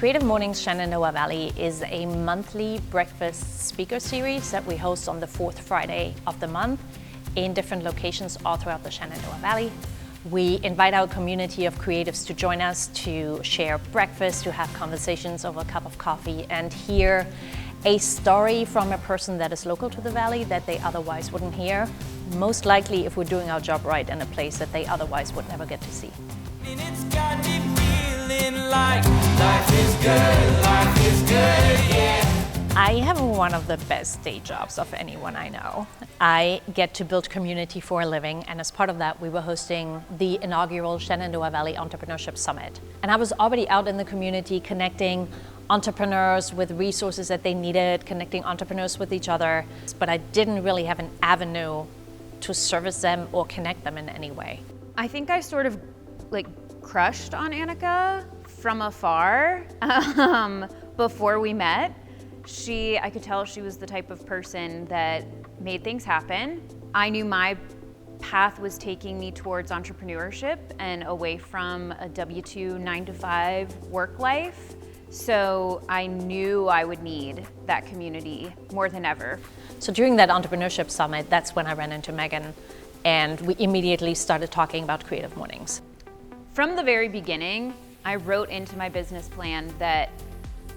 Creative Mornings Shenandoah Valley is a monthly breakfast speaker series that we host on the fourth Friday of the month in different locations all throughout the Shenandoah Valley. We invite our community of creatives to join us to share breakfast, to have conversations over a cup of coffee, and hear a story from a person that is local to the valley that they otherwise wouldn't hear, most likely if we're doing our job right in a place that they otherwise would never get to see. And it's got me feeling like life is good, yeah. I have one of the best day jobs of anyone I know. I get to build community for a living, and as part of that, we were hosting the inaugural Shenandoah Valley Entrepreneurship Summit. And I was already out in the community connecting entrepreneurs with resources that they needed, connecting entrepreneurs with each other, but I didn't really have an avenue to service them or connect them in any way. I think I sort of crushed on Annika from afar before we met. I could tell she was the type of person that made things happen. I knew my path was taking me towards entrepreneurship and away from a W-2 9-to-5 work life. So I knew I would need that community more than ever. So during that entrepreneurship summit, that's when I ran into Megan, and we immediately started talking about Creative Mornings. From the very beginning, I wrote into my business plan that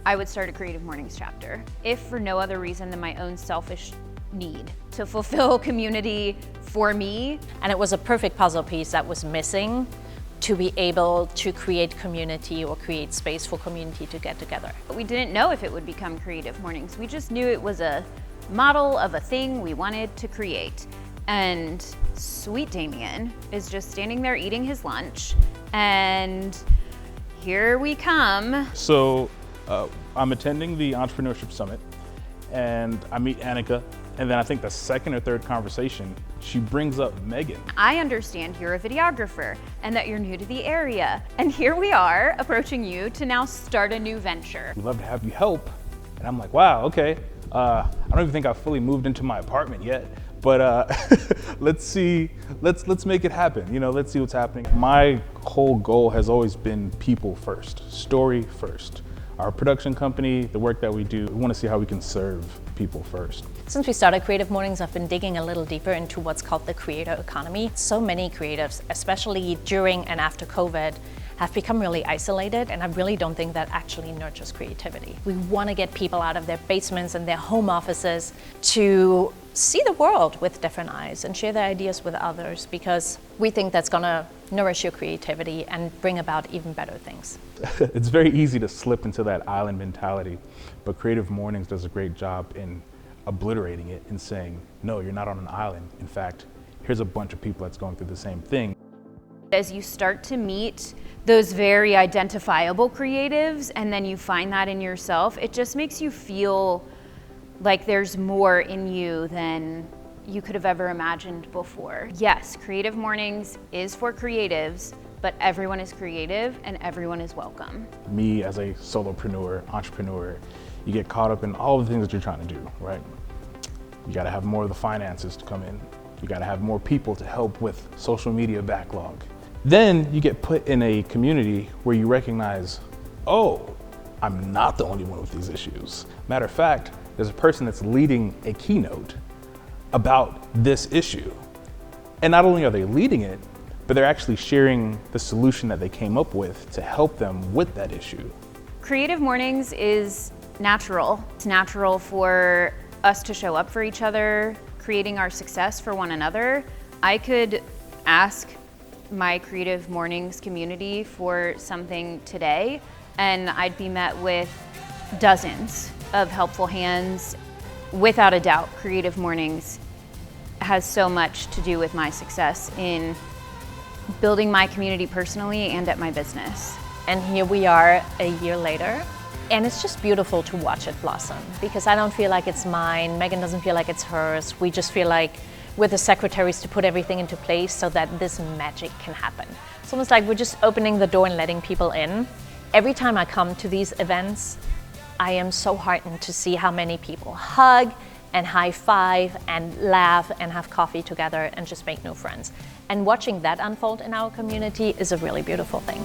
I would start a Creative Mornings chapter, if for no other reason than my own selfish need to fulfill community for me. And it was a perfect puzzle piece that was missing to be able to create community or create space for community to get together. We didn't know if it would become Creative Mornings. We just knew it was a model of a thing we wanted to create. And sweet Damien is just standing there eating his lunch, and here we come. So I'm attending the Entrepreneurship Summit, and I meet Annika, and then I think the second or third conversation, she brings up Megan. I understand you're a videographer and that you're new to the area, and here we are approaching you to now start a new venture. We'd love to have you help. And I'm like, wow, okay. I don't even think I've fully moved into my apartment yet, but let's make it happen. You know, let's see what's happening. My whole goal has always been people first, story first. Our production company, the work that we do, we want to see how we can serve people first. Since we started Creative Mornings, I've been digging a little deeper into what's called the creator economy. So many creatives, especially during and after COVID, have become really isolated, and I really don't think that actually nurtures creativity. We want to get people out of their basements and their home offices to see the world with different eyes and share their ideas with others, because we think that's going to nourish your creativity and bring about even better things. It's very easy to slip into that island mentality, but Creative Mornings does a great job in obliterating it and saying, no, you're not on an island. In fact, here's a bunch of people that's going through the same thing. As you start to meet those very identifiable creatives, and then you find that in yourself, it just makes you feel like there's more in you than you could have ever imagined before. Yes, Creative Mornings is for creatives, but everyone is creative and everyone is welcome. Me as a solopreneur, entrepreneur, you get caught up in all the things that you're trying to do, right? You gotta have more of the finances to come in. You gotta have more people to help with social media backlog. Then you get put in a community where you recognize, oh, I'm not the only one with these issues. Matter of fact, there's a person that's leading a keynote about this issue. And not only are they leading it, but they're actually sharing the solution that they came up with to help them with that issue. Creative Mornings is natural. It's natural for us to show up for each other, creating our success for one another. I could ask my Creative Mornings community for something today, and I'd be met with dozens of helpful hands. Without a doubt, Creative Mornings has so much to do with my success in building my community personally and at my business. And here we are a year later, and it's just beautiful to watch it blossom, because I don't feel like it's mine, Megan doesn't feel like it's hers. We just feel like we're the secretaries to put everything into place so that this magic can happen. It's almost like we're just opening the door and letting people in. Every time I come to these events, I am so heartened to see how many people hug and high five and laugh and have coffee together and just make new friends. And watching that unfold in our community is a really beautiful thing.